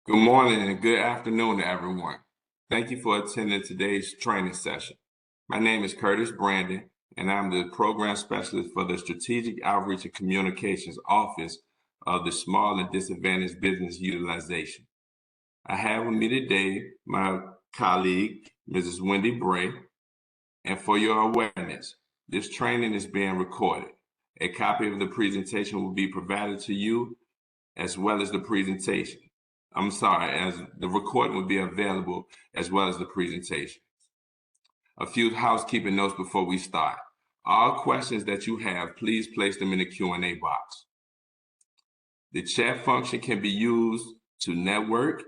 Good morning and good afternoon to everyone. Thank you for attending today's training session. My name is Curtis Brandon, and I'm the Program Specialist for the Strategic Outreach and Communications Office of the Small and Disadvantaged Business Utilization. I have with me today my colleague, Mrs. Wendy Bray, and for your awareness, this training is being recorded. A copy of the presentation will be provided to you as well as the presentation. As the recording will be available as well as the presentation. A few housekeeping notes before we start. All questions that you have, please place them in the Q&A box. The chat function can be used to network,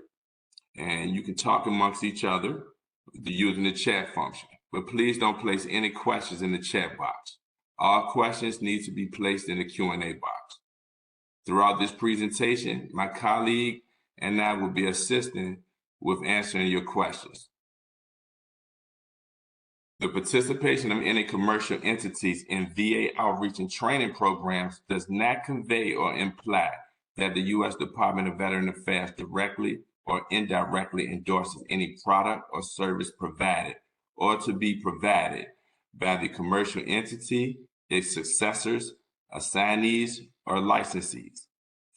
and you can talk amongst each other using the chat function. But please don't place any questions in the chat box. All questions need to be placed in the Q&A box. Throughout this presentation, my colleague and I will be assisting with answering your questions. The participation of any commercial entities in VA outreach and training programs does not convey or imply that the U.S. Department of Veteran Affairs directly or indirectly endorses any product or service provided or to be provided by the commercial entity, its successors, assignees, or licensees.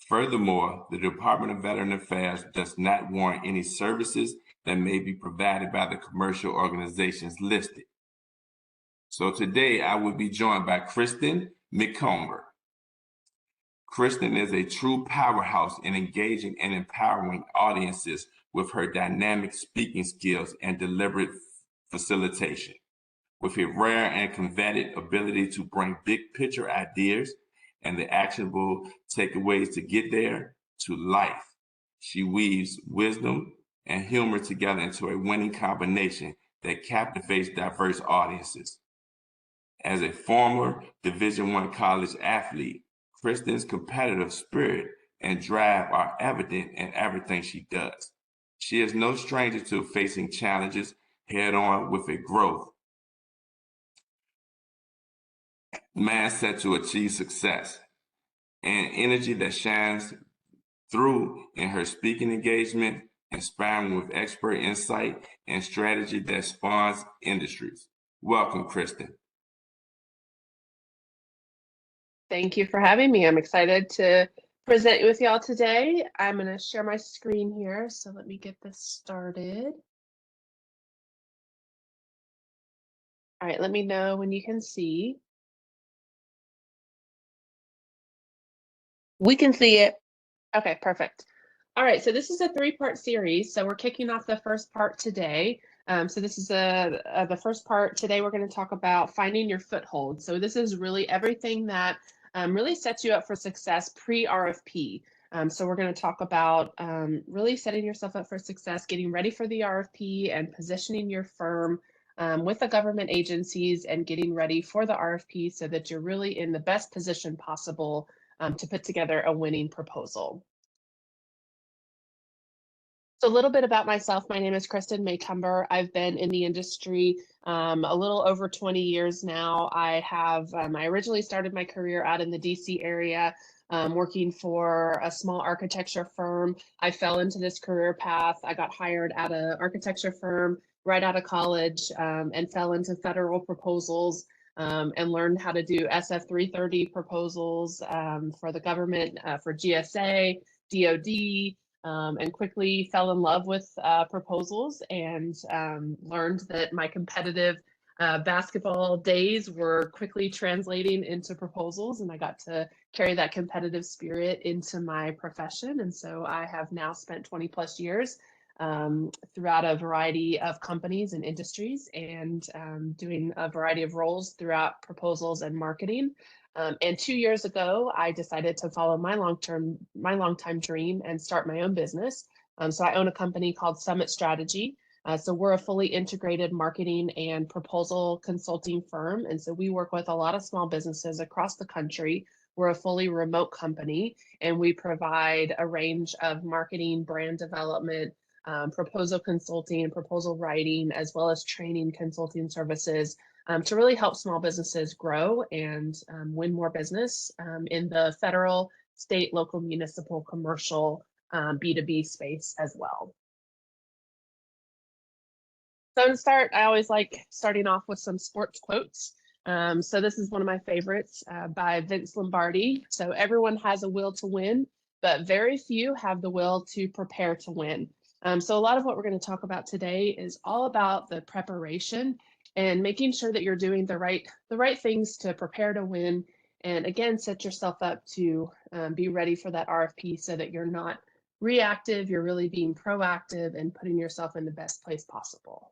Furthermore, the Department of Veteran Affairs does not warrant any services that may be provided by the commercial organizations listed. So today I will be joined by Kristen McComber. Kristen is a true powerhouse in engaging and empowering audiences with her dynamic speaking skills and deliberate facilitation. With a rare and coveted ability to bring big picture ideas and the actionable takeaways to get there to life. She weaves wisdom and humor together into a winning combination that captivates diverse audiences. As a former Division I college athlete, Kristen's competitive spirit and drive are evident in everything she does. She is no stranger to facing challenges head on with a growth mindset to achieve success, and energy that shines through in her speaking engagement, inspiring with expert insight and strategy that spawns industries. Welcome, Kristen. Thank you for having me. I'm excited to present with y'all today. I'm going to share my screen here, so let me get this started. All right, let me know when you can see. We can see it. Okay, perfect. All right, so this is a three-part series. So we're kicking off the first part today. So this is the first part. Today we're going to talk about finding your foothold. So this is really everything that really sets you up for success pre-RFP. So we're going to talk about really setting yourself up for success, getting ready for the RFP and positioning your firm with the government agencies and getting ready for the RFP so that you're really in the best position possible to put together a winning proposal. So a little bit about myself. My name is Kristen McComber. I've been in the industry a little over 20 years now. I originally started my career out in the DC area, working for a small architecture firm. I fell into this career path. I got hired at an architecture firm right out of college and fell into federal proposals and learned how to do SF 330 proposals for the government, for GSA, DOD, and quickly fell in love with proposals and learned that my competitive basketball days were quickly translating into proposals, and I got to carry that competitive spirit into my profession. And so I have now spent 20 plus years throughout a variety of companies and industries and doing a variety of roles throughout proposals and marketing. And 2 years ago, I decided to follow my long-time dream and start my own business. So I own a company called Summit Strategy. So we're a fully integrated marketing and proposal consulting firm. And so we work with a lot of small businesses across the country. We're a fully remote company, and we provide a range of marketing, brand development, proposal consulting and proposal writing, as well as training consulting services to really help small businesses grow and win more business in the federal, state, local, municipal, commercial B2B space as well. So to start, I always like starting off with some sports quotes. So this is one of my favorites by Vince Lombardi. So everyone has a will to win, but very few have the will to prepare to win. So a lot of what we're going to talk about today is all about the preparation and making sure that you're doing the right things to prepare to win. And again, set yourself up to be ready for that RFP so that you're not reactive, you're really being proactive and putting yourself in the best place possible.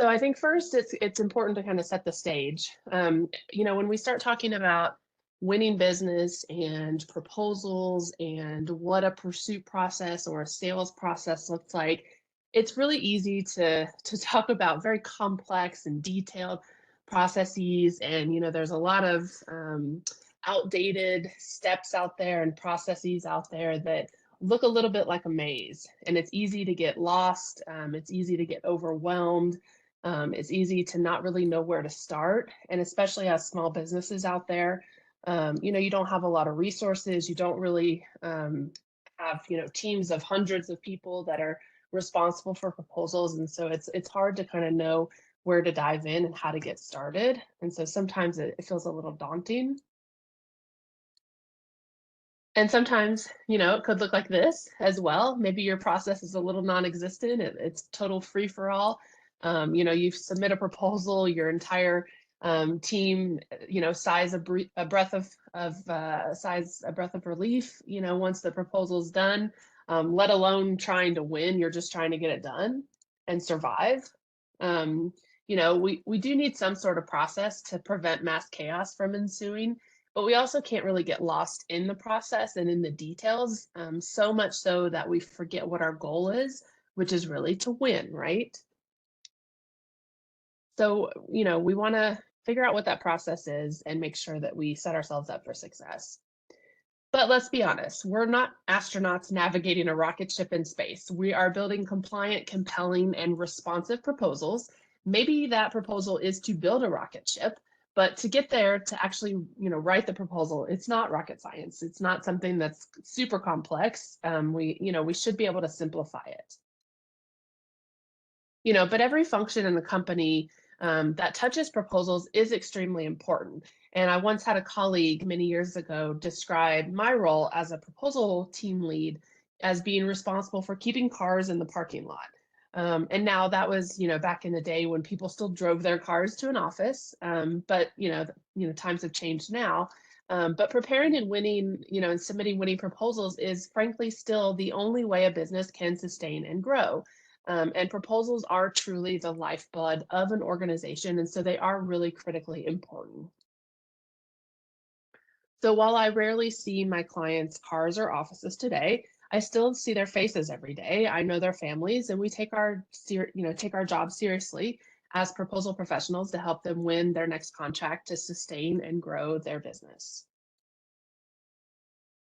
So I think first it's important to kind of set the stage. When we start talking about winning business and proposals and what a pursuit process or a sales process looks like, it's really easy to talk about very complex and detailed processes. And there's a lot of outdated steps out there and processes out there that look a little bit like a maze, and it's easy to get lost. It's easy to get overwhelmed. It's easy to not really know where to start, and especially as small businesses out there, you don't have a lot of resources. You don't really have teams of hundreds of people that are responsible for proposals, and so it's hard to kind of know where to dive in and how to get started. And so sometimes it feels a little daunting. And sometimes, it could look like this as well. Maybe your process is a little non-existent. It's total free for all. You submit a proposal, your entire team, sighs a breath of relief. Once the proposal's done, let alone trying to win. You're just trying to get it done and survive. We do need some sort of process to prevent mass chaos from ensuing. But we also can't really get lost in the process and in the details, so much so that we forget what our goal is, which is really to win, right? So, we want to figure out what that process is and make sure that we set ourselves up for success. But let's be honest, we're not astronauts navigating a rocket ship in space. We are building compliant, compelling, and responsive proposals. Maybe that proposal is to build a rocket ship, but to get there, to actually, write the proposal, it's not rocket science. It's not something that's super complex. We should be able to simplify it. But every function in the company that touches proposals is extremely important. And I once had a colleague many years ago describe my role as a proposal team lead as being responsible for keeping cars in the parking lot. And now that was, back in the day when people still drove their cars to an office. But times have changed now. But preparing and winning, and submitting winning proposals is frankly still the only way a business can sustain and grow. And proposals are truly the lifeblood of an organization, and so they are really critically important. So while I rarely see my clients' cars or offices today, I still see their faces every day. I know their families, and we take our job seriously as proposal professionals to help them win their next contract to sustain and grow their business.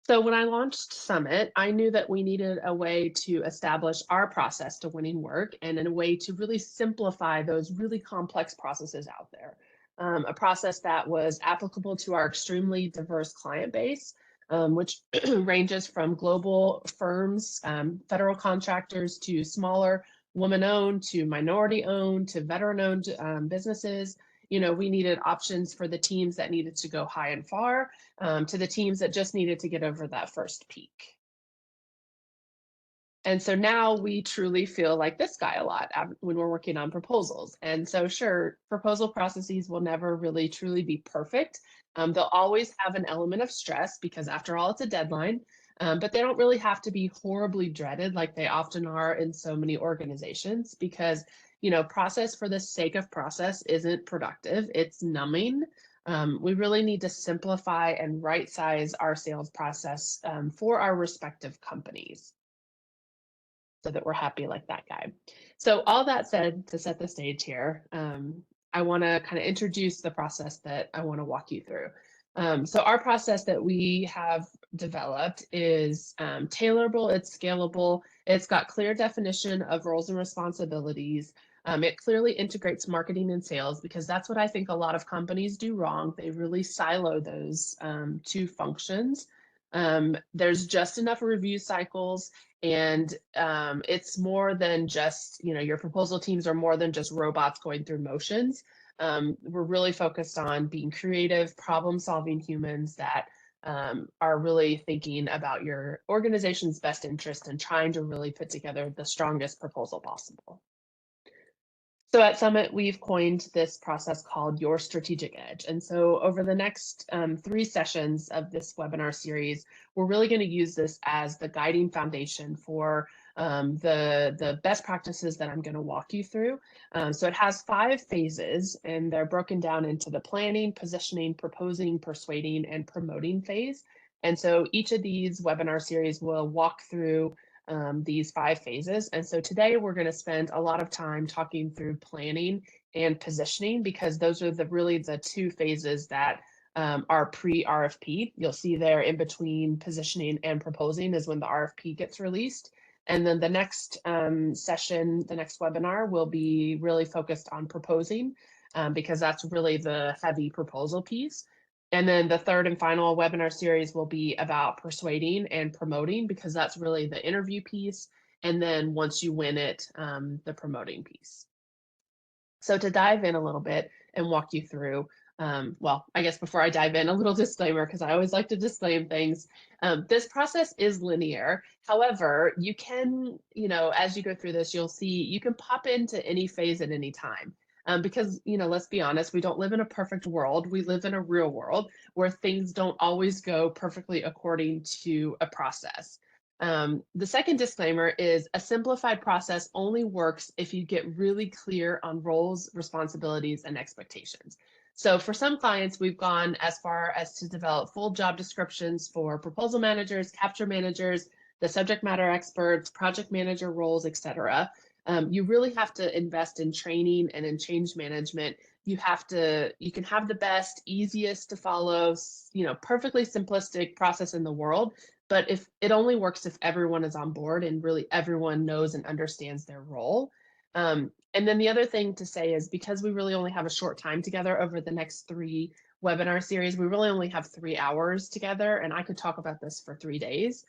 So when I launched Summit, I knew that we needed a way to establish our process to winning work and in a way to really simplify those really complex processes out there. A process that was applicable to our extremely diverse client base, which ranges from global firms, federal contractors, to smaller woman-owned, to minority-owned, to veteran-owned businesses. We needed options for the teams that needed to go high and far, to the teams that just needed to get over that first peak. And so now we truly feel like this guy a lot when we're working on proposals. And so sure, proposal processes will never really truly be perfect. They'll always have an element of stress because after all, it's a deadline, but they don't really have to be horribly dreaded like they often are in so many organizations because, process for the sake of process isn't productive. It's numbing. We really need to simplify and right size our sales process for our respective companies, so that we're happy like that guy. So all that said, to set the stage here, I want to kind of introduce the process that I want to walk you through. So our process that we have developed is tailorable, it's scalable, it's got clear definition of roles and responsibilities. It clearly integrates marketing and sales because that's what I think a lot of companies do wrong. They really silo those two functions. There's just enough review cycles, and it's more than just, your proposal teams are more than just robots going through motions. We're really focused on being creative, problem-solving humans that are really thinking about your organization's best interest and trying to really put together the strongest proposal possible. So at Summit, we've coined this process called Your Strategic Edge. And so over the next 3 sessions of this webinar series, we're really going to use this as the guiding foundation for the best practices that I'm going to walk you through. So it has 5 phases, and they're broken down into the planning, positioning, proposing, persuading, and promoting phase. And so each of these webinar series will walk through these 5 phases. And so today we're going to spend a lot of time talking through planning and positioning, because those are really the 2 phases that are pre-RFP. You'll see there in between positioning and proposing is when the RFP gets released. And then the next session, the next webinar will be really focused on proposing, because that's really the heavy proposal piece. And then the third and final webinar series will be about persuading and promoting, because that's really the interview piece. And then once you win it, the promoting piece. So to dive in a little bit and walk you through, well, I guess before I dive in, a little disclaimer, because I always like to disclaim things. This process is linear. However, you can, as you go through this, you'll see you can pop into any phase at any time. Because, let's be honest, we don't live in a perfect world. We live in a real world where things don't always go perfectly according to a process. The second disclaimer is a simplified process only works if you get really clear on roles, responsibilities, and expectations. So for some clients, we've gone as far as to develop full job descriptions for proposal managers, capture managers, the subject matter experts, project manager roles, etc. You really have to invest in training and in change management. You can have the best, easiest to follow, perfectly simplistic process in the world, but if it only works if everyone is on board and really everyone knows and understands their role. And then the other thing to say is, because we really only have a short time together over the next 3 webinar series, we really only have 3 hours together, and I could talk about this for 3 days.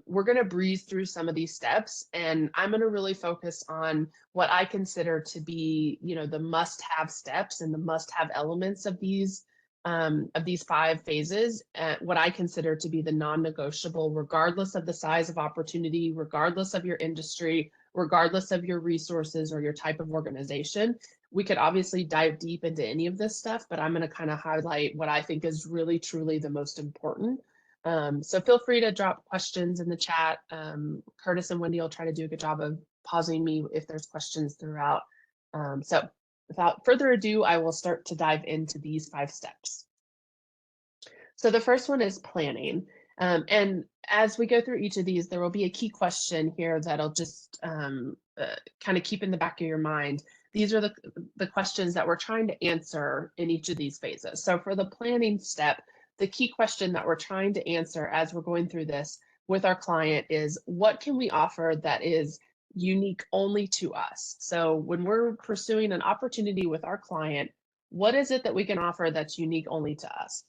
We're going to breeze through some of these steps, and I'm going to really focus on what I consider to be, the must-have steps and the must-have elements of these 5 phases, what I consider to be the non-negotiable, regardless of the size of opportunity, regardless of your industry, regardless of your resources or your type of organization. We could obviously dive deep into any of this stuff, but I'm going to kind of highlight what I think is really, truly the most important. So feel free to drop questions in the chat. Curtis and Wendy will try to do a good job of pausing me if there's questions throughout. So without further ado, I will start to dive into these 5 steps. So the first one is planning. And as we go through each of these, there will be a key question here that'll just kind of keep in the back of your mind. These are the questions that we're trying to answer in each of these phases. So for the planning step, the key question that we're trying to answer as we're going through this with our client is, what can we offer that is unique only to us? So when we're pursuing an opportunity with our client, what is it that we can offer that's unique only to us?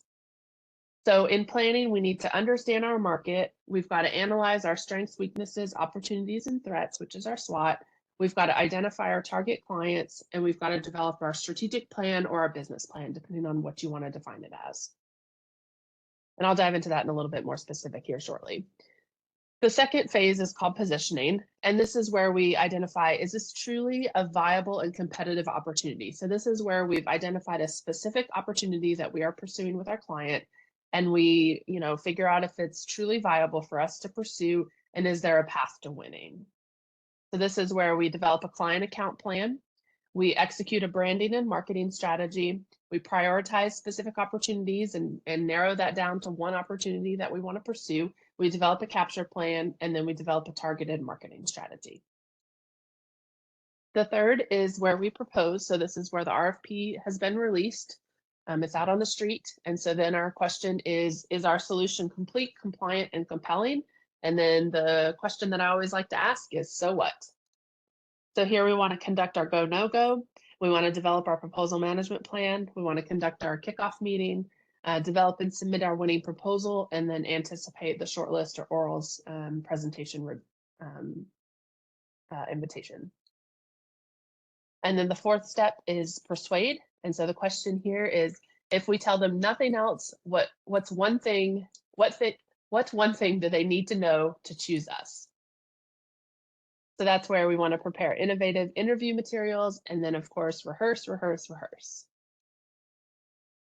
So in planning, we need to understand our market. We've got to analyze our strengths, weaknesses, opportunities, and threats, which is our SWOT. We've got to identify our target clients, and we've got to develop our strategic plan or our business plan, depending on what you want to define it as. And I'll dive into that in a little bit more specific here shortly. The second phase is called positioning, and this is where we identify, is this truly a viable and competitive opportunity? So this is where we've identified a specific opportunity that we are pursuing with our client, and we, figure out if it's truly viable for us to pursue, and is there a path to winning? So this is where we develop a client account plan. We execute a branding and marketing strategy. We prioritize specific opportunities and narrow that down to one opportunity that we want to pursue. We develop a capture plan, and then we develop a targeted marketing strategy. The third is where we propose. So this is where the RFP has been released. It's out on the street. And so then our question is our solution complete, compliant, and compelling? And then the question that I always like to ask is, so what? So here we want to conduct our go, no go. We want to develop our proposal management plan. We want to conduct our kickoff meeting. develop and submit our winning proposal, and then anticipate the shortlist or orals presentation invitation. And then the fourth step is persuade. And so the question here is, if we tell them nothing else, what's one thing do they need to know to choose us? So that's where we want to prepare innovative interview materials, and then of course, rehearse, rehearse, rehearse.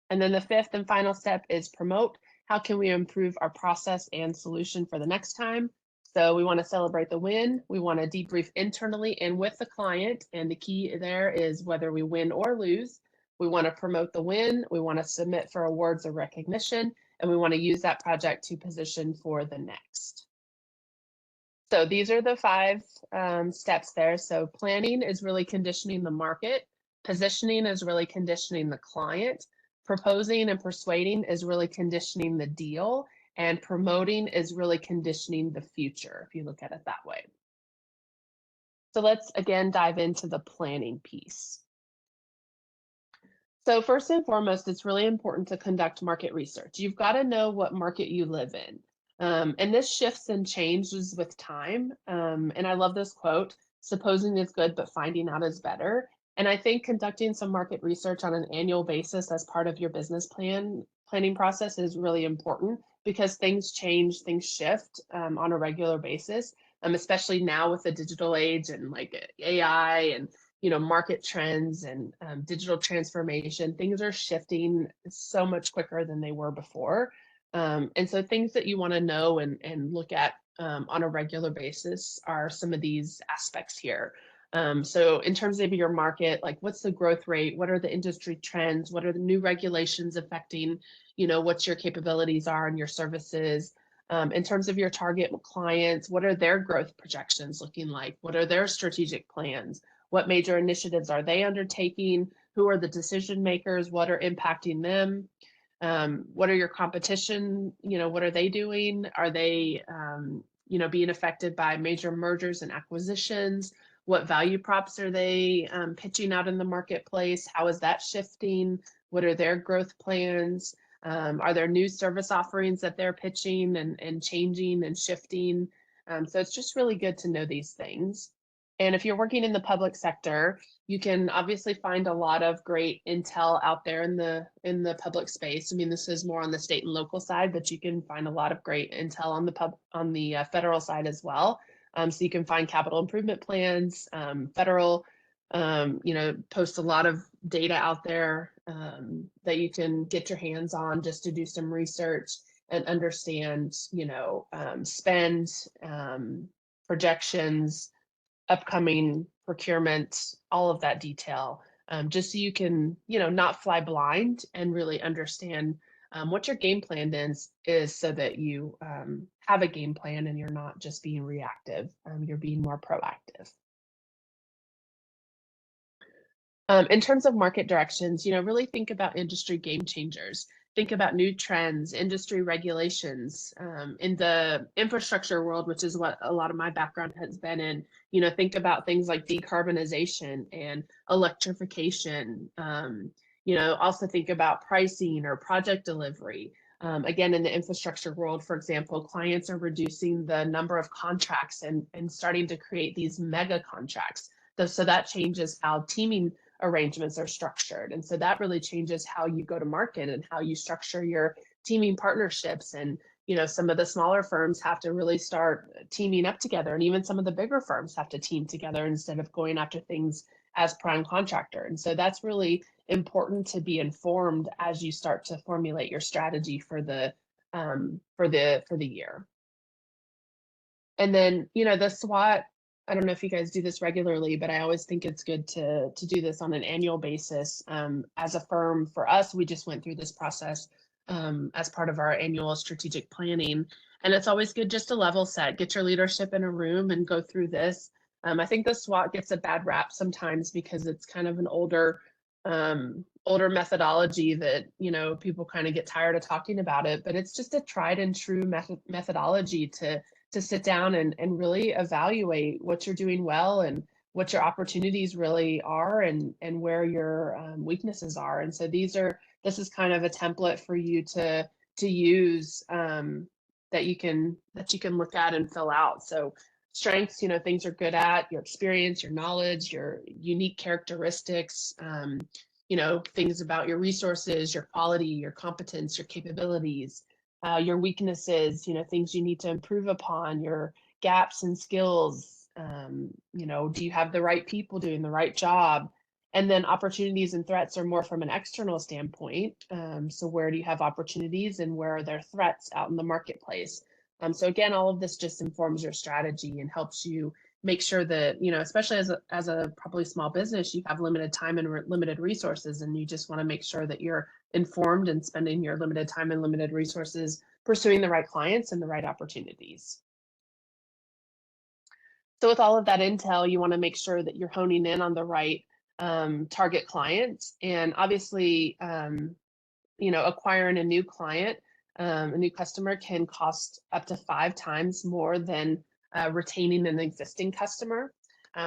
And then the fifth and final step is promote. How can we improve our process and solution for the next time? So we want to celebrate the win. We want to debrief internally and with the client. And the key there is whether we win or lose. We want to promote the win. We want to submit for awards or recognition. And we want to use that project to position for the next. So these are the 5 steps there. So planning is really conditioning the market. Positioning is really conditioning the client. Proposing and persuading is really conditioning the deal. And promoting is really conditioning the future, if you look at it that way. So let's again dive into the planning piece. So first and foremost, it's really important to conduct market research. You've got to know what market you live in. And this shifts and changes with time. And I love this quote, supposing is good, but finding out is better. And I think conducting some market research on an annual basis as part of your business planning process is really important, because things change, things shift on a regular basis, especially now with the digital age and like AI and market trends and digital transformation. Things are shifting so much quicker than they were before. And so things that you want to know and look at on a regular basis are some of these aspects here. So in terms of your market, like what's the growth rate? What are the industry trends? What are the new regulations affecting, what your capabilities are and your services? In terms of your target clients, what are their growth projections looking like? What are their strategic plans? What major initiatives are they undertaking? Who are the decision makers? What are impacting them? What are your competition? What are they doing? Are they, being affected by major mergers and acquisitions? What value props are they pitching out in the marketplace? How is that shifting? What are their growth plans? Are there new service offerings that they're pitching and changing and shifting? So it's just really good to know these things. And if you're working in the public sector, you can obviously find a lot of great intel out there in the public space. I mean, this is more on the state and local side, but you can find a lot of great intel on the federal side as well. So you can find capital improvement plans. Federal, post a lot of data out there that you can get your hands on just to do some research and understand, spend, projections, upcoming procurement, all of that detail, just so you can, not fly blind and really understand what your game plan is so that you have a game plan and you're not just being reactive, you're being more proactive. In terms of market directions, really think about industry game changers. Think about new trends, industry regulations. In the infrastructure world, which is what a lot of my background has been in, think about things like decarbonization and electrification. Also think about pricing or project delivery. Again, in the infrastructure world, for example, clients are reducing the number of contracts and starting to create these mega contracts. So that changes how teaming arrangements are structured. And so that really changes how you go to market and how you structure your teaming partnerships. And, some of the smaller firms have to really start teaming up together. And even some of the bigger firms have to team together instead of going after things as prime contractor. And so that's really important to be informed as you start to formulate your strategy for the year. And then, the SWOT, I don't know if you guys do this regularly, but I always think it's good to do this on an annual basis. As a firm, for us, we just went through this process as part of our annual strategic planning. And it's always good just to level set, get your leadership in a room and go through this. I think the SWOT gets a bad rap sometimes because it's kind of an older methodology that, people kind of get tired of talking about it, but it's just a tried and true methodology to sit down and really evaluate what you're doing well and what your opportunities really are and where your weaknesses are. And so these are this is kind of a template for you to use, that you can look at and fill out. So strengths, things you're good at, your experience, your knowledge, your unique characteristics, things about your resources, your quality, your competence, your capabilities, your weaknesses, things you need to improve upon, your gaps and skills. Do you have the right people doing the right job? And then opportunities and threats are more from an external standpoint. So where do you have opportunities and where are there threats out in the marketplace? So again, all of this just informs your strategy and helps you make sure that, especially as a probably small business, you have limited time and limited resources, and you just want to make sure that you're informed and spending your limited time and limited resources pursuing the right clients and the right opportunities. So with all of that intel, you want to make sure that you're honing in on the right target clients. And obviously, acquiring a new client, a new customer can cost up to 5 times more than retaining an existing customer.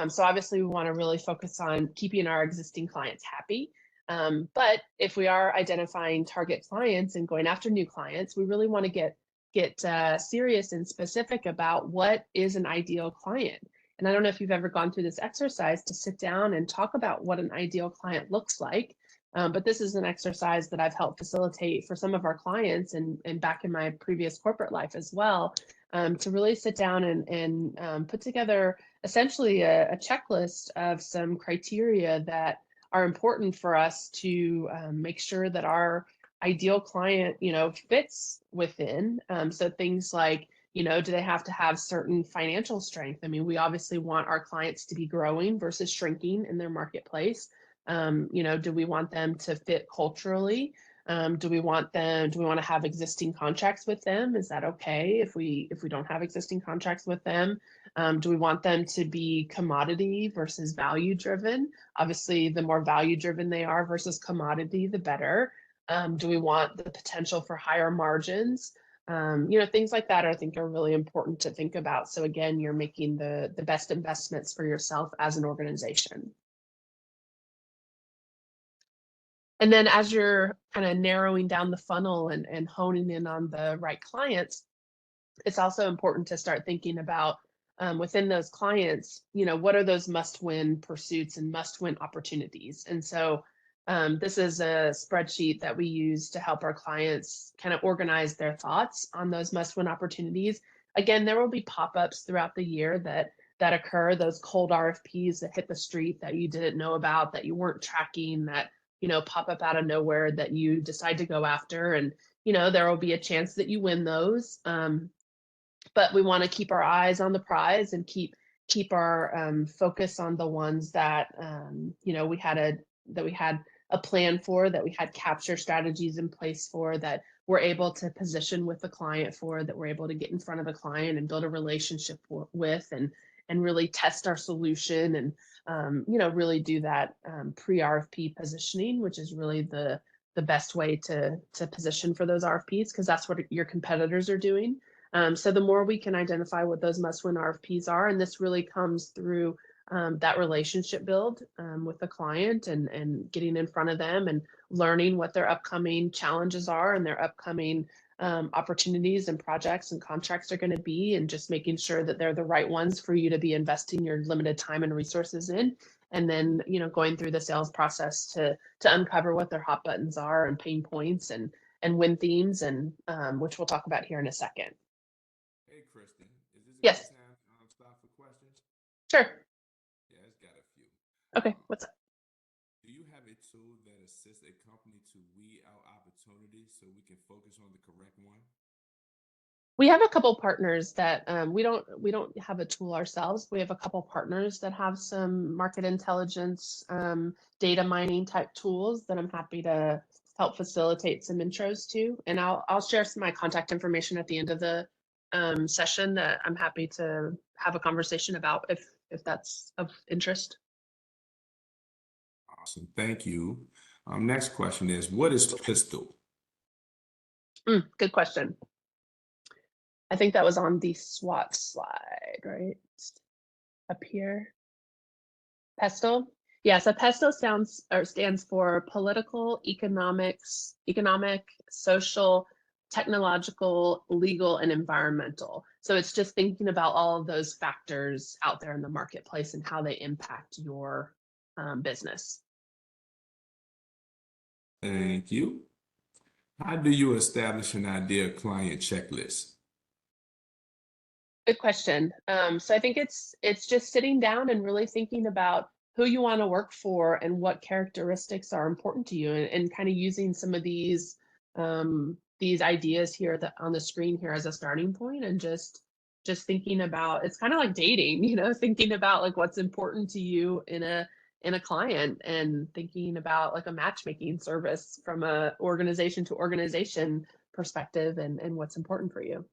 So obviously we want to really focus on keeping our existing clients happy. But if we are identifying target clients and going after new clients, we really want to get serious and specific about what is an ideal client. And I don't know if you've ever gone through this exercise to sit down and talk about what an ideal client looks like. But this is an exercise that I've helped facilitate for some of our clients and back in my previous corporate life as well, to really sit down and put together essentially a checklist of some criteria that are important for us to make sure that our ideal client, fits within. So things like, do they have to have certain financial strength? I mean, we obviously want our clients to be growing versus shrinking in their marketplace. Do we want them to fit culturally? Do we want to have existing contracts with them? Is that okay if we don't have existing contracts with them? Do we want them to be commodity versus value driven? Obviously, the more value driven they are versus commodity, the better. Do we want the potential for higher margins? Things like that I think are really important to think about. So again, you're making the best investments for yourself as an organization. And then as you're kind of narrowing down the funnel and honing in on the right clients, it's also important to start thinking about within those clients, what are those must-win pursuits and must-win opportunities? And so this is a spreadsheet that we use to help our clients kind of organize their thoughts on those must-win opportunities. Again, there will be pop-ups throughout the year that occur, those cold RFPs that hit the street that you didn't know about, that you weren't tracking, that pop up out of nowhere that you decide to go after. And, there will be a chance that you win those. But we want to keep our eyes on the prize and keep our focus on the ones that, we had a plan for, that we had capture strategies in place for, that we're able to position with the client for, that we're able to get in front of the client and build a relationship with, and really test our solution and really do that pre-RFP positioning, which is really the best way to position for those RFPs, because that's what your competitors are doing. So the more we can identify what those must-win RFPs are, and this really comes through that relationship build with the client and getting in front of them and learning what their upcoming challenges are and their upcoming opportunities and projects and contracts are going to be, and just making sure that they're the right ones for you to be investing your limited time and resources in. And then, going through the sales process to uncover what their hot buttons are and pain points and win themes, and which we'll talk about here in a second. Hey, Kristen, is this a Yes. good time to stop for questions? Sure. Yeah, it's got a few. Okay, what's up? Do you have a tool that assists a company to weed out opportunities so we can focus on the correct one? We have a couple partners that we don't have a tool ourselves. We have a couple partners that have some market intelligence, data mining type tools that I'm happy to help facilitate some intros to. And I'll share some of my contact information at the end of the session that I'm happy to have a conversation about if that's of interest. Awesome, thank you. Next question is, what is Pistol? Good question. I think that was on the SWOT slide, right? Up here. Pestle. Yeah, so PESTO stands for political, economic, social, technological, legal, and environmental. So it's just thinking about all of those factors out there in the marketplace and how they impact your business. Thank you. How do you establish an ideal client checklist? Good question. So I think it's just sitting down and really thinking about who you want to work for and what characteristics are important to you, and kind of using some of these ideas here that on the screen here as a starting point, and just thinking about, it's kind of like dating, thinking about like what's important to you in a client, and thinking about like a matchmaking service from a organization to organization perspective, and what's important for you.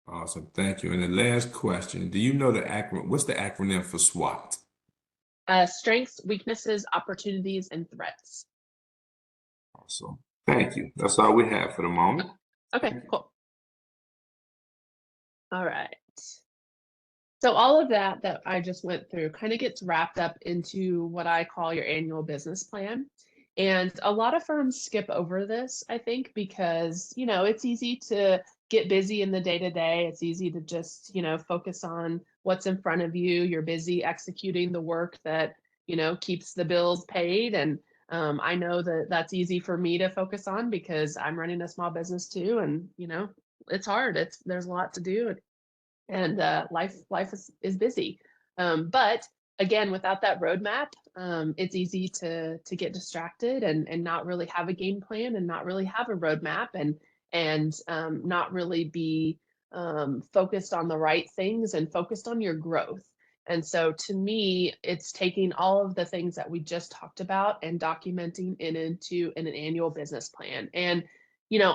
Awesome. Thank you. And the last question, do you know the acronym? What's the acronym for SWOT? Strengths, weaknesses, opportunities, and threats. Awesome. Thank you. That's all we have for the moment. Okay, cool. All right. So all of that I just went through kind of gets wrapped up into what I call your annual business plan. And a lot of firms skip over this, I think, because, it's easy to get busy in the day to day. It's easy to just, focus on what's in front of you. You're busy executing the work that, keeps the bills paid. And I know that that's easy for me to focus on because I'm running a small business too. And, it's hard. There's a lot to do, and life is busy. But again, without that roadmap, it's easy to get distracted, and not really have a game plan, and not really have a roadmap, and not really be focused on the right things and focused on your growth. And so to me, it's taking all of the things that we just talked about and documenting it into an annual business plan. And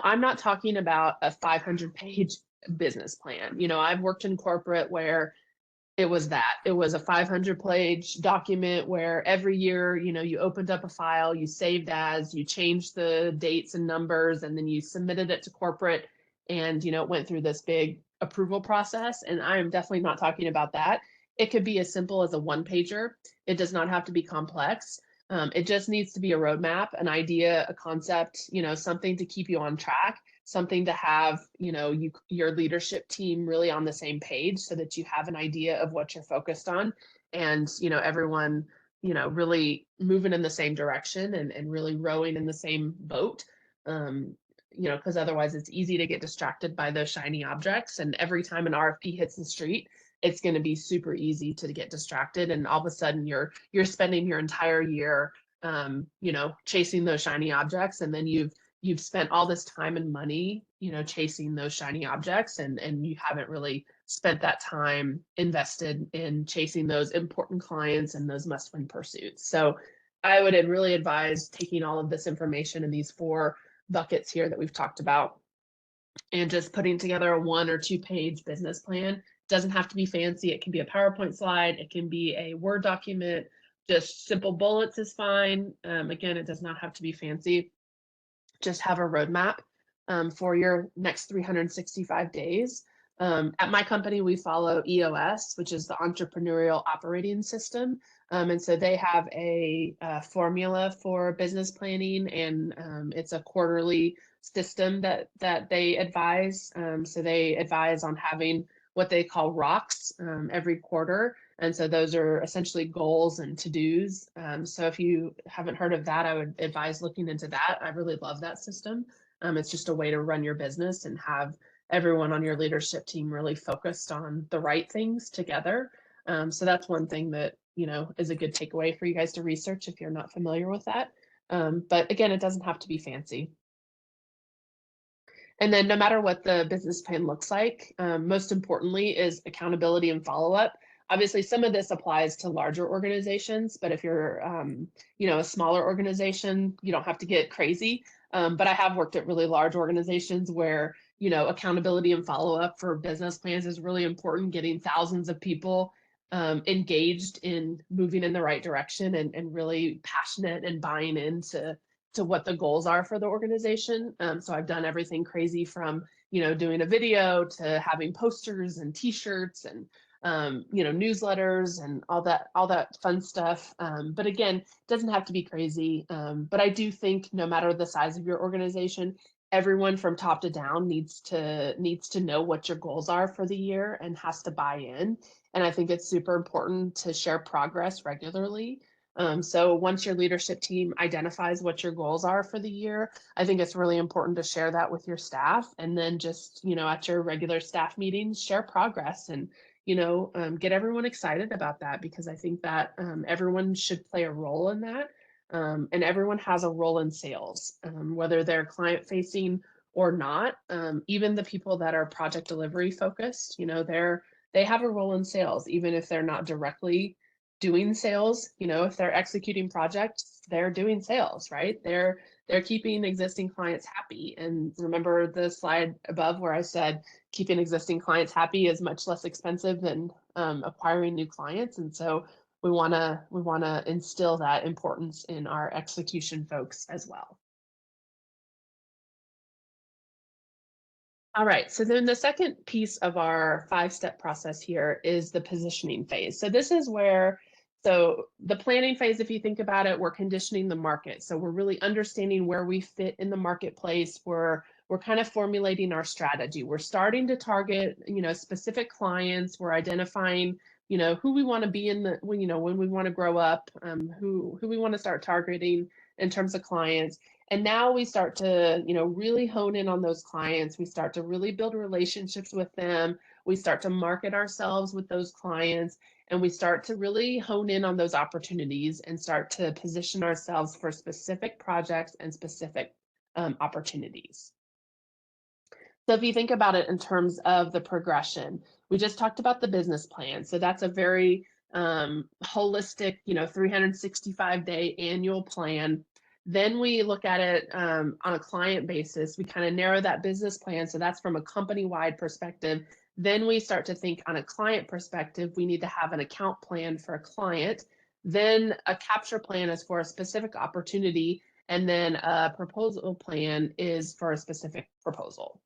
I'm not talking about a 500-page business plan. I've worked in corporate where it was a 500-page document where every year, you opened up a file, you saved as, you changed the dates and numbers, and then you submitted it to corporate, and, it went through this big approval process. And I am definitely not talking about that. It could be as simple as a one-pager. It does not have to be complex. It just needs to be a roadmap, an idea, a concept, something to keep you on track, something to have, your leadership team really on the same page, so that you have an idea of what you're focused on, and, everyone, really moving in the same direction, and really rowing in the same boat. Because otherwise it's easy to get distracted by those shiny objects. And every time an RFP hits the street, it's going to be super easy to get distracted. And all of a sudden you're spending your entire year, chasing those shiny objects. And then you've spent all this time and money, chasing those shiny objects, and you haven't really spent that time invested in chasing those important clients and those must-win pursuits. So I would really advise taking all of this information in these 4 buckets here that we've talked about, and just putting together a 1 or 2-page business plan. Doesn't have to be fancy. It can be a PowerPoint slide. It can be a Word document. Just simple bullets is fine. Again, it does not have to be fancy. Just have a roadmap for your next 365 days. At my company, we follow EOS, which is the Entrepreneurial Operating System. And so they have a formula for business planning, and it's a quarterly system that they advise. So they advise on having what they call rocks every quarter. And so those are essentially goals and to-dos. So if you haven't heard of that, I would advise looking into that. I really love that system. It's just a way to run your business and have everyone on your leadership team really focused on the right things together. So that's one thing that, is a good takeaway for you guys to research if you're not familiar with that. But again, it doesn't have to be fancy. And then no matter what the business plan looks like, most importantly is accountability and follow-up. Obviously, some of this applies to larger organizations, but if you're, a smaller organization, you don't have to get crazy. But I have worked at really large organizations where, accountability and follow-up for business plans is really important, getting thousands of people engaged in moving in the right direction, and really passionate and buying into what the goals are for the organization. So I've done everything crazy from, doing a video to having posters and t-shirts, and newsletters and all that fun stuff. But again, it doesn't have to be crazy. But I do think no matter the size of your organization, everyone from top to down needs to know what your goals are for the year and has to buy in. And I think it's super important to share progress regularly. So once your leadership team identifies what your goals are for the year, I think it's really important to share that with your staff, and then just, at your regular staff meetings, share progress and, get everyone excited about that, because I think that everyone should play a role in that. And everyone has a role in sales, whether they're client facing or not. Even the people that are project delivery focused, they have a role in sales, even if they're not directly doing sales. If they're executing projects, they're doing sales, right? They're keeping existing clients happy. And remember the slide above where I said keeping existing clients happy is much less expensive than acquiring new clients. And so we want to instill that importance in our execution folks as well. All right, so then the second piece of our 5-step process here is the positioning phase. So this is where, so the planning phase, if you think about it, we're conditioning the market. So we're really understanding where we fit in the marketplace. We're kind of formulating our strategy. We're starting to target, specific clients. We're identifying, who we want to be in when we want to grow up, who we want to start targeting in terms of clients. And now we start to, really hone in on those clients. We start to really build relationships with them. We start to market ourselves with those clients, and we start to really hone in on those opportunities and start to position ourselves for specific projects and specific opportunities. So if you think about it in terms of the progression, we just talked about the business plan. So that's a very holistic, 365-day annual plan. Then we look at it on a client basis. We kind of narrow that business plan. So that's from a company-wide perspective. Then we start to think on a client perspective. We need to have an account plan for a client. Then a capture plan is for a specific opportunity. And then a proposal plan is for a specific proposal.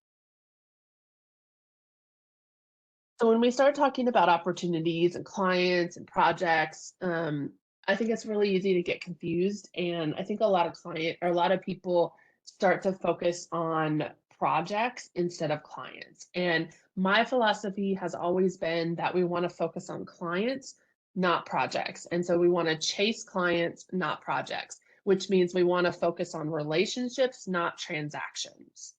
So when we start talking about opportunities and clients and projects, I think it's really easy to get confused. And I think a lot of people start to focus on projects instead of clients. And my philosophy has always been that we want to focus on clients, not projects. And so we want to chase clients, not projects, which means we want to focus on relationships, not transactions.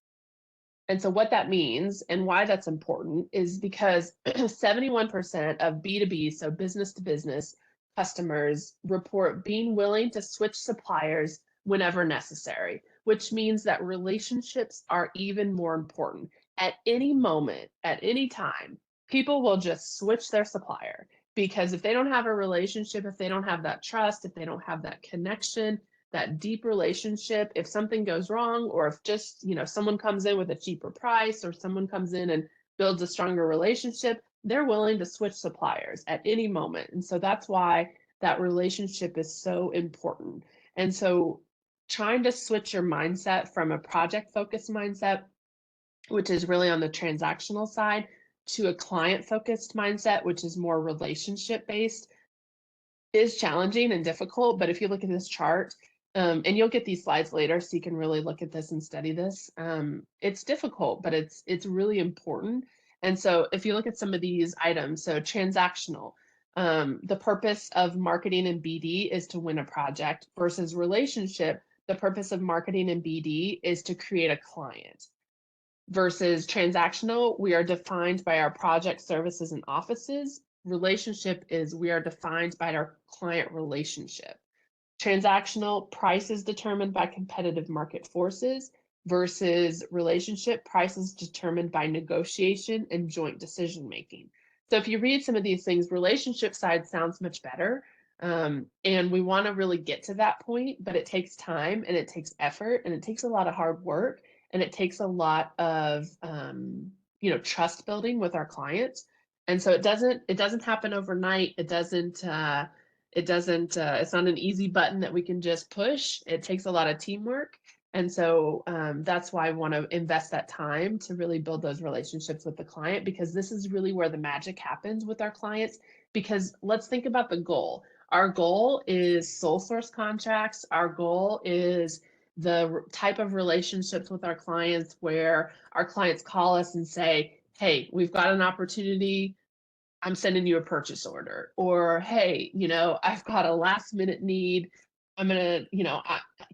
And so what that means and why that's important is because 71% of B2B, so business to business customers, report being willing to switch suppliers whenever necessary, which means that relationships are even more important. At any moment, at any time, people will just switch their supplier, because if they don't have a relationship, if they don't have that trust, if they don't have that connection, that deep relationship, if something goes wrong, or if just, someone comes in with a cheaper price, or someone comes in and builds a stronger relationship, they're willing to switch suppliers at any moment. And so that's why that relationship is so important. And so trying to switch your mindset from a project focused mindset, which is really on the transactional side, to a client focused mindset, which is more relationship based, is challenging and difficult. But if you look at this chart, and you'll get these slides later so you can really look at this and study this. It's difficult, but it's really important. And so if you look at some of these items, so transactional, the purpose of marketing and BD is to win a project, versus relationship, the purpose of marketing and BD is to create a client. Versus transactional, we are defined by our project services and offices. Relationship is we are defined by our client relationship. Transactional, price is determined by competitive market forces, versus relationship, price is determined by negotiation and joint decision making. So if you read some of these things, relationship side sounds much better. And we want to really get to that point, but it takes time and it takes effort and it takes a lot of hard work, and it takes a lot of trust building with our clients. And so it doesn't happen overnight. It's not an easy button that we can just push. It takes a lot of teamwork. And so that's why I want to invest that time to really build those relationships with the client, because this is really where the magic happens with our clients. Because let's think about the goal. Our goal is sole source contracts. Our goal is the type of relationships with our clients where our clients call us and say, hey, we've got an opportunity. I'm sending you a purchase order. Or, hey, I've got a last minute need. I'm gonna,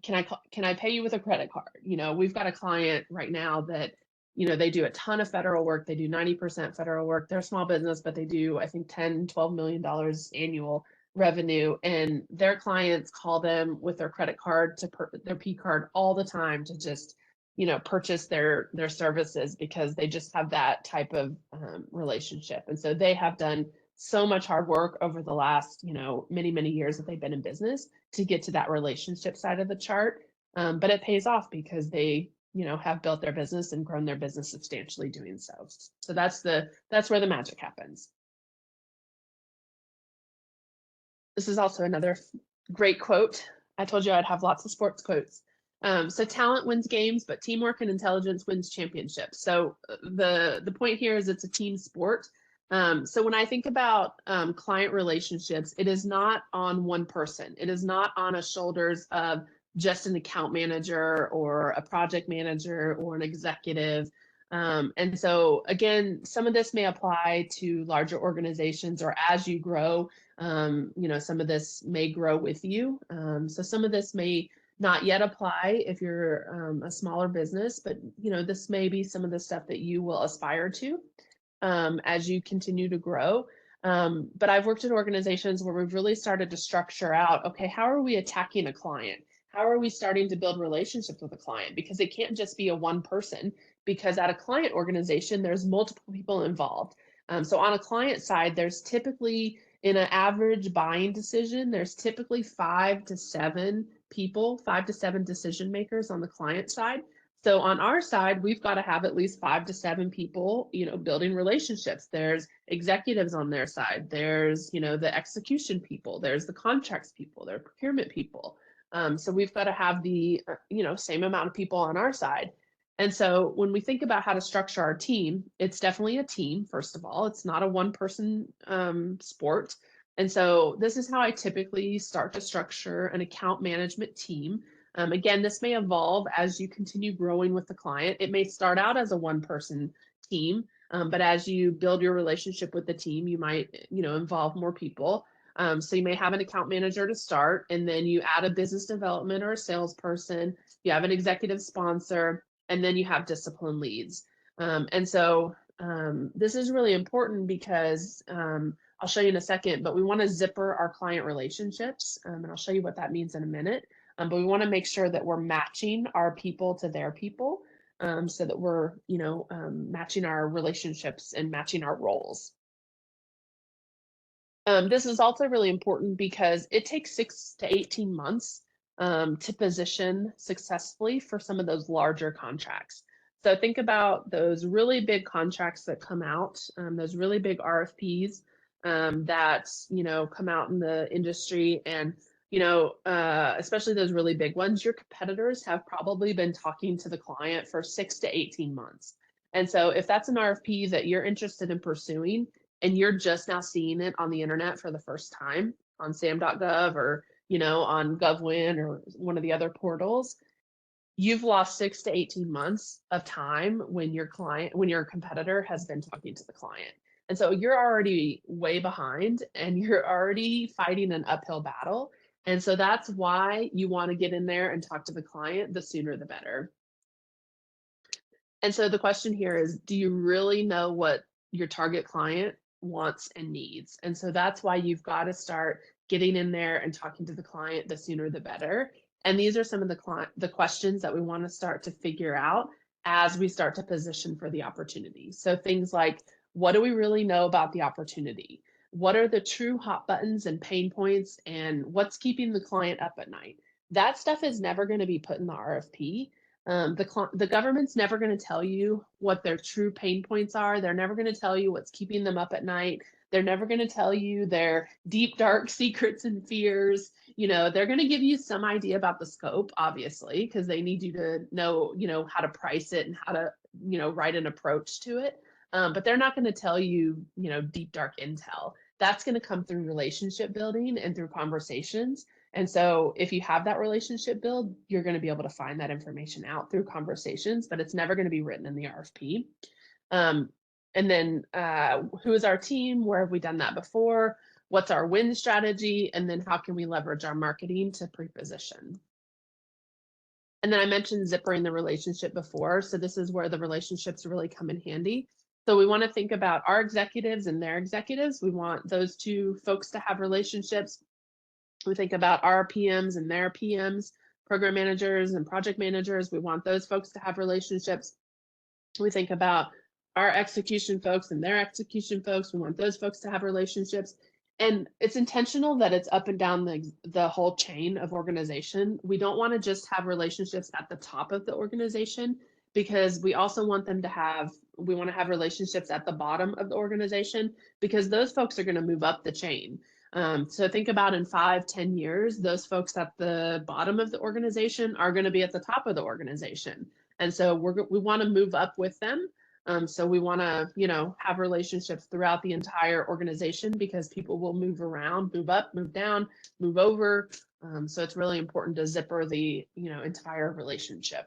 can I pay you with a credit card? We've got a client right now that, they do a ton of federal work. They do 90% federal work. They're a small business, but they do, I think, $10-12 million annual revenue. And their clients call them with their credit card their P card all the time to just, purchase their services, because they just have that type of relationship. And so they have done so much hard work over the last, many years that they've been in business to get to that relationship side of the chart. But it pays off because they, have built their business and grown their business substantially doing so. So that's where the magic happens. This is also another great quote. I told you I'd have lots of sports quotes. So talent wins games, but teamwork and intelligence wins championships. So the point here is it's a team sport. So when I think about client relationships, it is not on one person. It is not on a shoulders of just an account manager or a project manager or an executive. And so again, some of this may apply to larger organizations, or as you grow, some of this may grow with you. So some of this may not yet apply if you're a smaller business, but this may be some of the stuff that you will aspire to as you continue to grow. But I've worked in organizations where we've really started to structure out, okay, how are we attacking a client? How are we starting to build relationships with a client? Because it can't just be a one person, because at a client organization, there's multiple people involved. So on a client side, there's typically, in an average buying decision, there's typically 5 to 7 people, 5 to 7 decision makers on the client side. So on our side, we've got to have at least 5 to 7 people, building relationships. There's executives on their side. There's, the execution people. There's the contracts people. There's procurement people. So we've got to have the, same amount of people on our side. And so when we think about how to structure our team, it's definitely a team, first of all. It's not a one-person sport. And so this is how I typically start to structure an account management team. Again, this may evolve as you continue growing with the client. It may start out as a one-person team, but as you build your relationship with the team, you might, involve more people. So you may have an account manager to start, and then you add a business development or a salesperson. You have an executive sponsor, and then you have discipline leads. And so this is really important because I'll show you in a second, but we want to zipper our client relationships, and I'll show you what that means in a minute. But we want to make sure that we're matching our people to their people, so that we're, matching our relationships and matching our roles. This is also really important because it takes 6 to 18 months to position successfully for some of those larger contracts. So think about those really big contracts that come out, those really big RFPs that, come out in the industry, and, especially those really big ones, your competitors have probably been talking to the client for 6 to 18 months. And so if that's an RFP that you're interested in pursuing, and you're just now seeing it on the internet for the first time on sam.gov or, on GovWin or one of the other portals, you've lost 6 to 18 months of time when your competitor has been talking to the client. And so you're already way behind and you're already fighting an uphill battle. And so that's why you want to get in there and talk to the client. The sooner the better. And so the question here is, do you really know what your target client wants and needs? And so that's why you've got to start getting in there and talking to the client. The sooner the better. And these are some of the questions that we want to start to figure out as we start to position for the opportunity. So things like, what do we really know about the opportunity? What are the true hot buttons and pain points, and what's keeping the client up at night? That stuff is never going to be put in the RFP. The government's never going to tell you what their true pain points are. They're never going to tell you what's keeping them up at night. They're never going to tell you their deep, dark secrets and fears. They're going to give you some idea about the scope, obviously, because they need you to know, how to price it and how to, write an approach to it. But they're not going to tell you, deep, dark intel. That's going to come through relationship building and through conversations. And so if you have that relationship build, you're going to be able to find that information out through conversations, but it's never going to be written in the RFP. And then who is our team? Where have we done that before? What's our win strategy? And then how can we leverage our marketing to pre-position? And then I mentioned zippering the relationship before. So this is where the relationships really come in handy. So we want to think about our executives and their executives. We want those two folks to have relationships. We think about our PMs and their PMs, program managers and project managers. We want those folks to have relationships. We think about our execution folks and their execution folks. We want those folks to have relationships. And it's intentional that it's up and down the whole chain of organization. We don't want to just have relationships at the top of the organization, because we also want them to have, we want to have relationships at the bottom of the organization, because those folks are going to move up the chain. So think about in 5-10 years, those folks at the bottom of the organization are going to be at the top of the organization. And so we want to move up with them. So we want to, have relationships throughout the entire organization, because people will move around, move up, move down, move over. So it's really important to zipper the, entire relationship.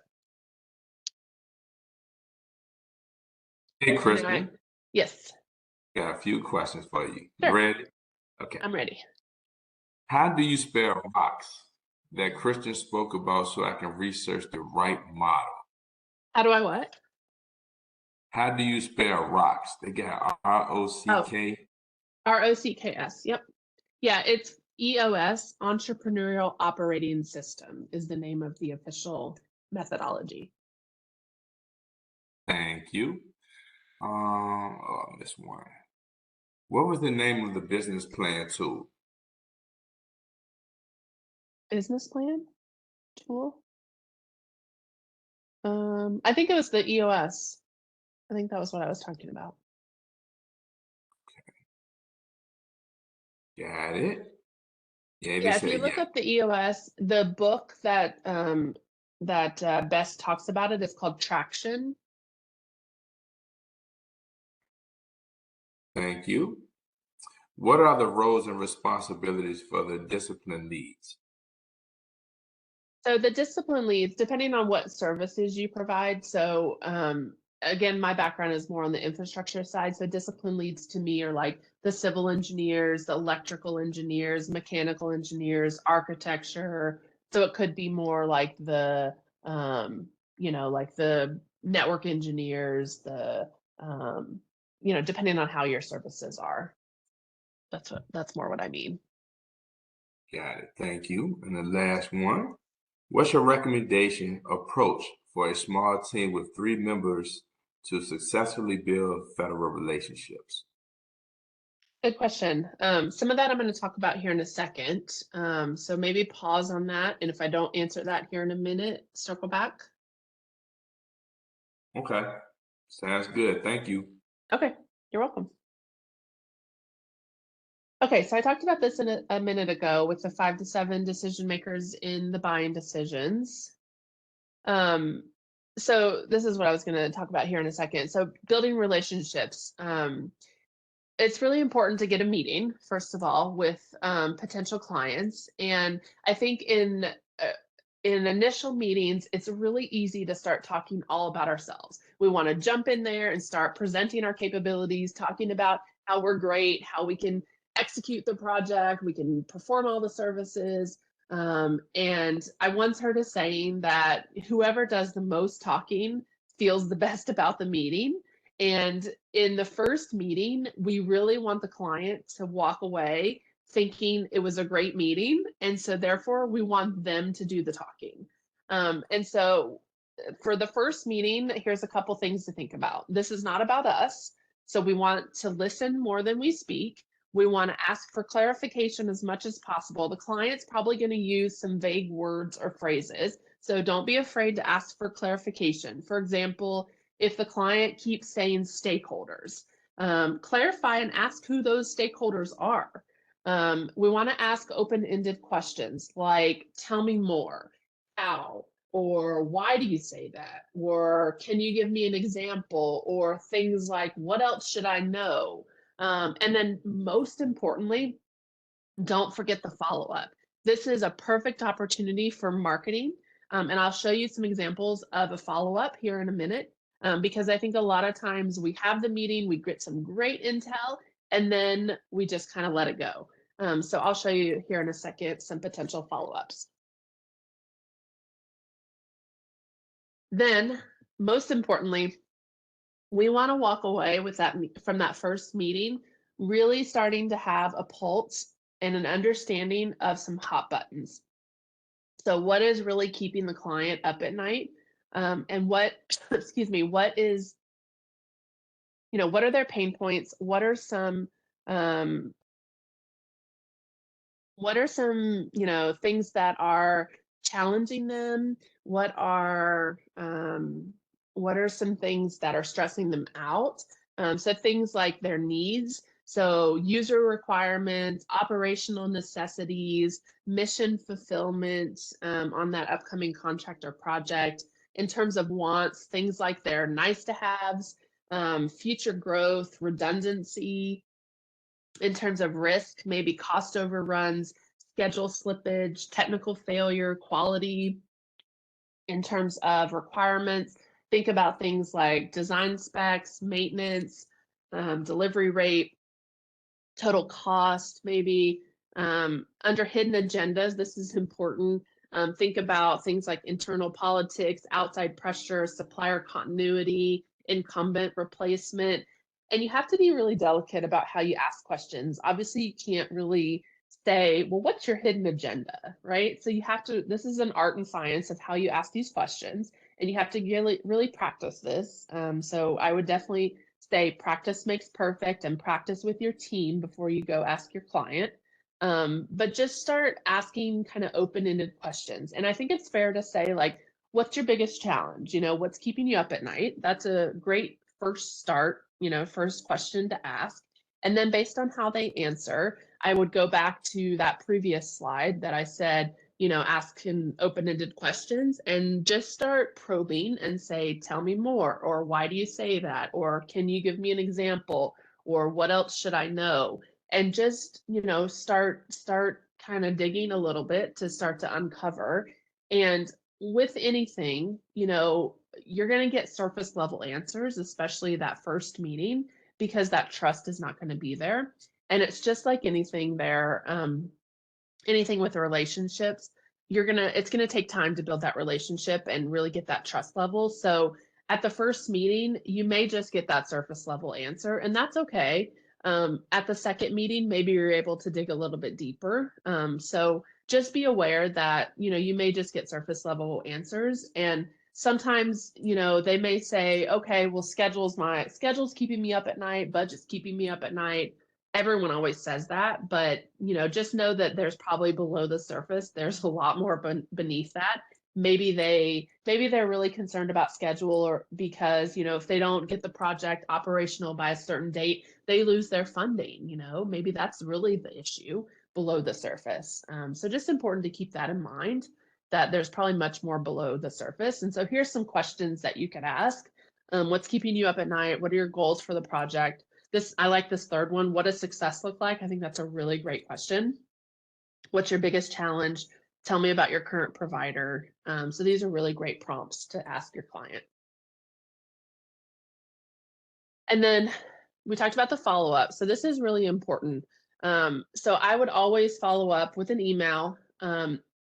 Hey, Kristen. Yes. Got a few questions for you. Sure. You ready? Okay. I'm ready. How do you spell rocks that Christian spoke about so I can research the right model? How do I what? How do you spell rocks? They got R-O-C-K. ROCKS. Yep. Yeah, it's EOS, Entrepreneurial Operating System, is the name of the official methodology. Thank you. This one. What was the name of the business plan tool? Business plan tool? I think it was the EOS. I think that was what I was talking about. Got it. Yeah, if you look up the EOS, the book that best talks about it is called Traction. Thank you. What are the roles and responsibilities for the discipline leads? So the discipline leads, depending on what services you provide. So again, my background is more on the infrastructure side. So discipline leads to me are like the civil engineers, the electrical engineers, mechanical engineers, architecture. So it could be more like the, like the network engineers, the, depending on how your services are. That's more what I mean. Got it. Thank you. And the last one. What's your recommendation approach for a small team with 3 members to successfully build federal relationships? Good question. Some of that I'm going to talk about here in a second. So maybe pause on that. And if I don't answer that here in a minute, circle back. Okay. Sounds good. Thank you. Okay. You're welcome. Okay, so I talked about this in a minute ago with the 5 to 7 decision makers in the buying decisions. So this is what I was going to talk about here in a second. So building relationships. It's really important to get a meeting, first of all, with potential clients. And I think in initial meetings, it's really easy to start talking all about ourselves. We want to jump in there and start presenting our capabilities, talking about how we're great, how we can execute the project, we can perform all the services. And I once heard a saying that whoever does the most talking feels the best about the meeting. And in the first meeting, we really want the client to walk away thinking it was a great meeting. And so therefore we want them to do the talking. And so for the first meeting, here's a couple things to think about. This is not about us. So we want to listen more than we speak. We want to ask for clarification as much as possible. The client's probably going to use some vague words or phrases. So don't be afraid to ask for clarification. For example, if the client keeps saying stakeholders, clarify and ask who those stakeholders are. We want to ask open-ended questions like, tell me more, how, or why do you say that? Or can you give me an example? Or things like, what else should I know? And then most importantly, don't forget the follow-up. This is a perfect opportunity for marketing. And I'll show you some examples of a follow-up here in a minute, because I think a lot of times we have the meeting, we get some great intel, and then we just kind of let it go. So I'll show you here in a second some potential follow-ups. Then, most importantly, we want to walk away with that from that first meeting, really starting to have a pulse and an understanding of some hot buttons. So what is really keeping the client up at night? And what, excuse me, what is, what are their pain points? Um, what are some, things that are challenging them? What are some things that are stressing them out? So things like their needs, so user requirements, operational necessities, mission fulfillment on that upcoming contract or project. In terms of wants, things like their nice to haves, future growth, redundancy. In terms of risk, maybe cost overruns, schedule slippage, technical failure, quality. In terms of requirements, think about things like design specs, maintenance, delivery rate, total cost, maybe. Under hidden agendas, this is important. Think about things like internal politics, outside pressure, supplier continuity, incumbent replacement. And you have to be really delicate about how you ask questions. Obviously, you can't really say, well, what's your hidden agenda, right? So you have to, this is an art and science of how you ask these questions, and you have to really practice this. So I would definitely say practice makes perfect, and practice with your team before you go ask your client. But just start asking kind of open-ended questions. And I think it's fair to say, like, what's your biggest challenge? What's keeping you up at night? That's a great first start, first question to ask. And then based on how they answer, I would go back to that previous slide that I said, asking open-ended questions and just start probing and say, tell me more, or why do you say that? Or can you give me an example? Or what else should I know? And just, start kind of digging a little bit to start to uncover. And with anything, you're going to get surface level answers, especially that first meeting, because that trust is not going to be there. And it's just like anything there, anything with relationships, it's gonna take time to build that relationship and really get that trust level. So at the first meeting, you may just get that surface level answer, and that's okay. At the second meeting, maybe you're able to dig a little bit deeper. So just be aware that, you may just get surface level answers. And sometimes, they may say, okay, well, schedule's keeping me up at night, budget's keeping me up at night. Everyone always says that, but just know that there's probably below the surface, there's a lot more beneath that. Maybe they're really concerned about schedule, or because if they don't get the project operational by a certain date, they lose their funding. Maybe that's really the issue below the surface. So just important to keep that in mind, that there's probably much more below the surface. And so here's some questions that you could ask. What's keeping you up at night? What are your goals for the project? I like this third one. What does success look like? I think that's a really great question. What's your biggest challenge? Tell me about your current provider. So these are really great prompts to ask your client. And then we talked about the follow-up. So this is really important. So I would always follow up with an email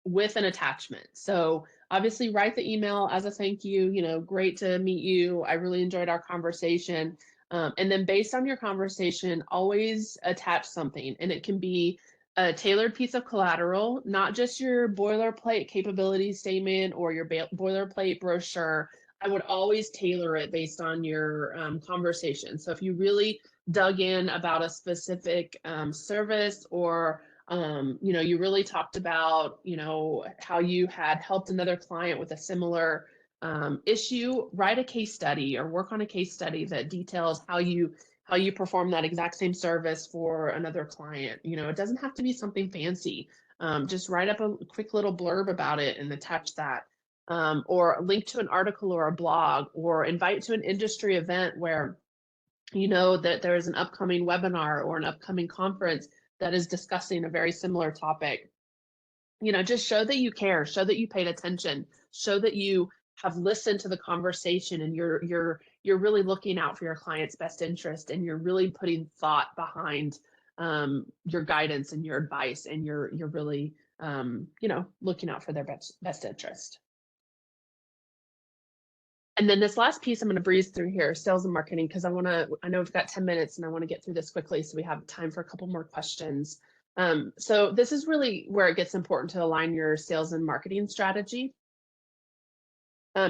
with an attachment. So obviously write the email as a thank you, great to meet you. I really enjoyed our conversation. And then based on your conversation, always attach something. And it can be a tailored piece of collateral, not just your boilerplate capability statement or your boilerplate brochure. I would always tailor it based on your conversation. So if you really dug in about a specific service, or you really talked about, how you had helped another client with a similar issue, write a case study or work on a case study that details how you how you perform that exact same service for another client. You know, it doesn't have to be something fancy. Just write up a quick little blurb about it and attach that. Or link to an article or a blog, or invite to an industry event where you know that there is an upcoming webinar or an upcoming conference that is discussing a very similar topic. You know, just show that you care, show that you paid attention, show that you have listened to the conversation, and you're really looking out for your client's best interest, and you're really putting thought behind your guidance and your advice, and you're really you know, looking out for their best interest. And then this last piece I'm going to breeze through here, sales and marketing, because I know we've got 10 minutes and I want to get through this quickly so we have time for a couple more questions. So this is really where it gets important to align your sales and marketing strategy,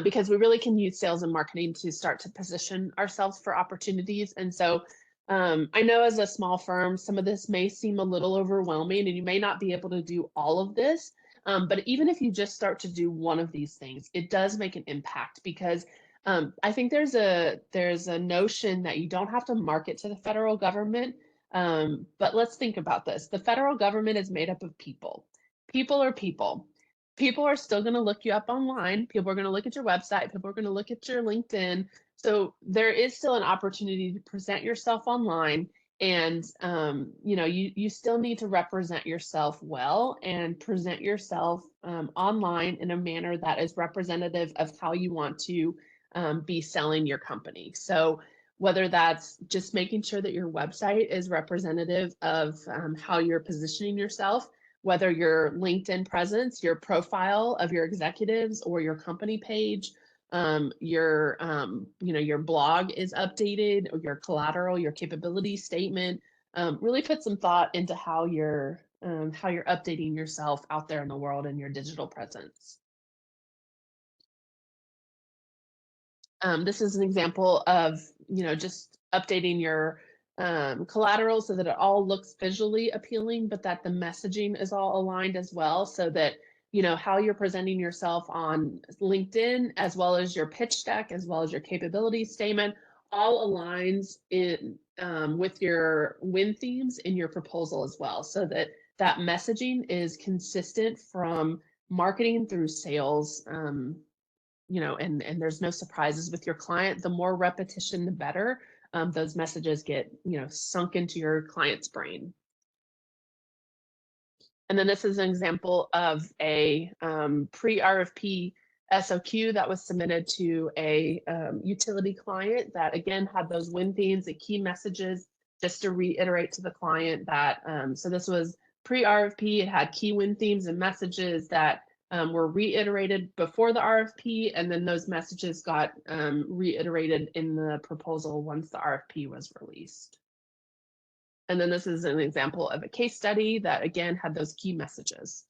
because we really can use sales and marketing to start to position ourselves for opportunities. And so I know as a small firm, some of this may seem a little overwhelming and you may not be able to do all of this. But even if you just start to do one of these things, it does make an impact, because I think there's a notion that you don't have to market to the federal government. But let's think about this. The federal government is made up of people. People are people. People are still going to look you up online. People are going to look at your website. People are going to look at your LinkedIn. So there is still an opportunity to present yourself online, and you know, you still need to represent yourself well and present yourself online in a manner that is representative of how you want to be selling your company. So whether that's just making sure that your website is representative of how you're positioning yourself, whether your LinkedIn presence, your profile of your executives or your company page, your you know, your blog is updated, or your collateral, your capability statement, really put some thought into how you're updating yourself out there in the world and your digital presence. This is an example of, you know, just updating your collateral so that it all looks visually appealing, but that the messaging is all aligned as well, so that, you know, how you're presenting yourself on LinkedIn, as well as your pitch deck, as well as your capability statement, all aligns in with your win themes in your proposal as well, so that that messaging is consistent from marketing through sales. You know, and there's no surprises with your client. The more repetition, the better. Those messages get, you know, sunk into your client's brain. And then this is an example of a pre-RFP SOQ that was submitted to a utility client that, again, had those win themes and key messages, just to reiterate to the client that, so this was pre-RFP, it had key win themes and messages that were reiterated before the RFP, and then those messages got reiterated in the proposal once the RFP was released. And then this is an example of a case study that, again, had those key messages.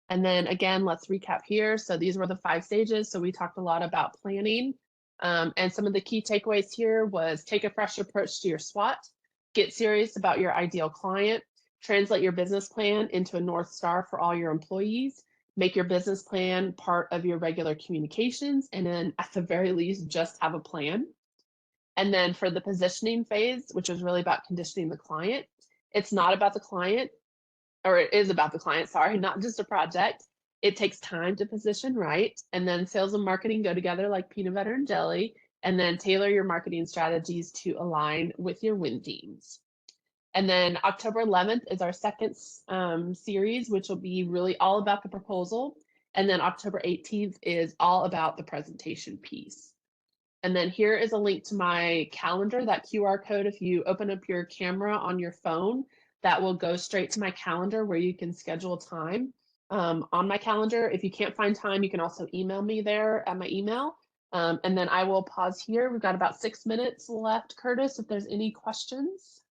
And then again, let's recap here. So these were the 5 stages. So we talked a lot about planning. And some of the key takeaways here was take a fresh approach to your SWOT, get serious about your ideal client, translate your business plan into a North Star for all your employees, make your business plan part of your regular communications, and then at the very least, just have a plan. And then for the positioning phase, which is really about conditioning the client, it's not about the client, or it is about the client, sorry, not just a project. It takes time to position right. And then sales and marketing go together like peanut butter and jelly. And then tailor your marketing strategies to align with your win themes. And then October 11th is our second series, which will be really all about the proposal. And then October 18th is all about the presentation piece. And then here is a link to my calendar, that QR code. If you open up your camera on your phone, that will go straight to my calendar where you can schedule time on my calendar. If you can't find time, you can also email me there at my email. And then I will pause here. We've got about 6 minutes left, Curtis, if there's any questions.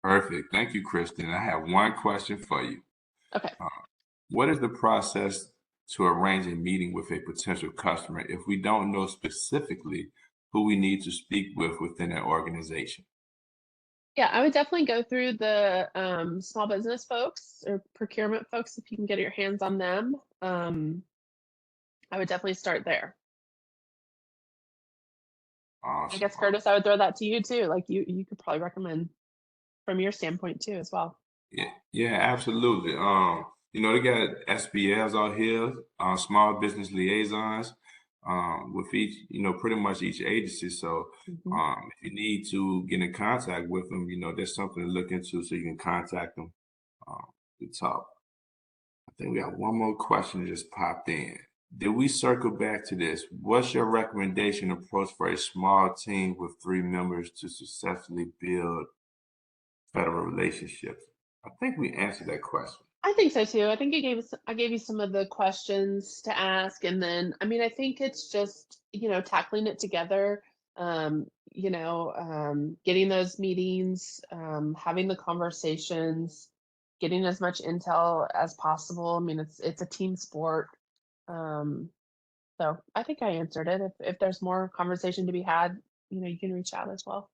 Perfect. Thank you, Kristen. I have one question for you. Okay. What is the process to arrange a meeting with a potential customer if we don't know specifically who we need to speak with within an organization? Yeah, I would definitely go through the small business folks or procurement folks if you can get your hands on them. I would definitely start there. I guess, Curtis, I would throw that to you too. Like you could probably recommend from your standpoint too as well. Yeah, absolutely. You know, they got SBLs out here, small business liaisons, with each, you know, pretty much each agency. So, Mhm. if you need to get in contact with them, you know, there's something to look into so you can contact them, to talk. I think we got one more question that just popped in. Did we circle back to this? What's your recommendation approach for a small team with 3 members to successfully build federal relationships? I think we answered that question. I think so too. I think I gave you some of the questions to ask, and then I mean I think it's just tackling it together. Getting those meetings, having the conversations, getting as much intel as possible. I mean it's a team sport. Um, so I think I answered it. If there's more conversation to be had, you can reach out as well.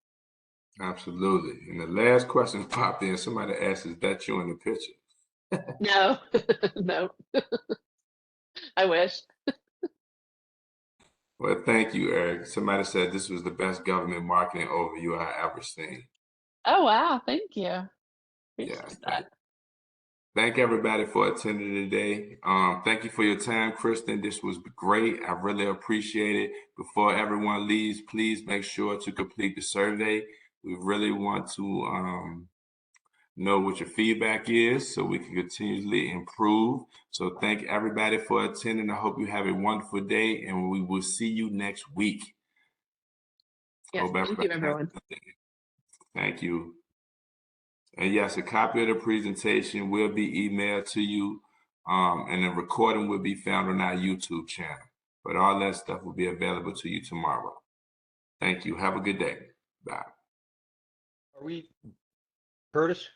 Absolutely. And the last question popped in. Somebody asked, is that you in the picture? No, no, I wish. Well, thank you, Eric. Somebody said this was the best government marketing overview I ever seen. Oh wow, thank you. Yes, Appreciate that. thank everybody for attending today. Thank you for your time, Kristen. This was great. I really appreciate it. Before everyone leaves, please make sure to complete the survey. We really want to know what your feedback is so we can continually improve. So thank everybody for attending. I hope you have a wonderful day and we will see you next week. Yes, Hope thank you, everybody has everyone. a good day. Thank you. And yes, a copy of the presentation will be emailed to you, and the recording will be found on our YouTube channel. But all that stuff will be available to you tomorrow. Thank you. Have a good day. Bye. Are we, Curtis?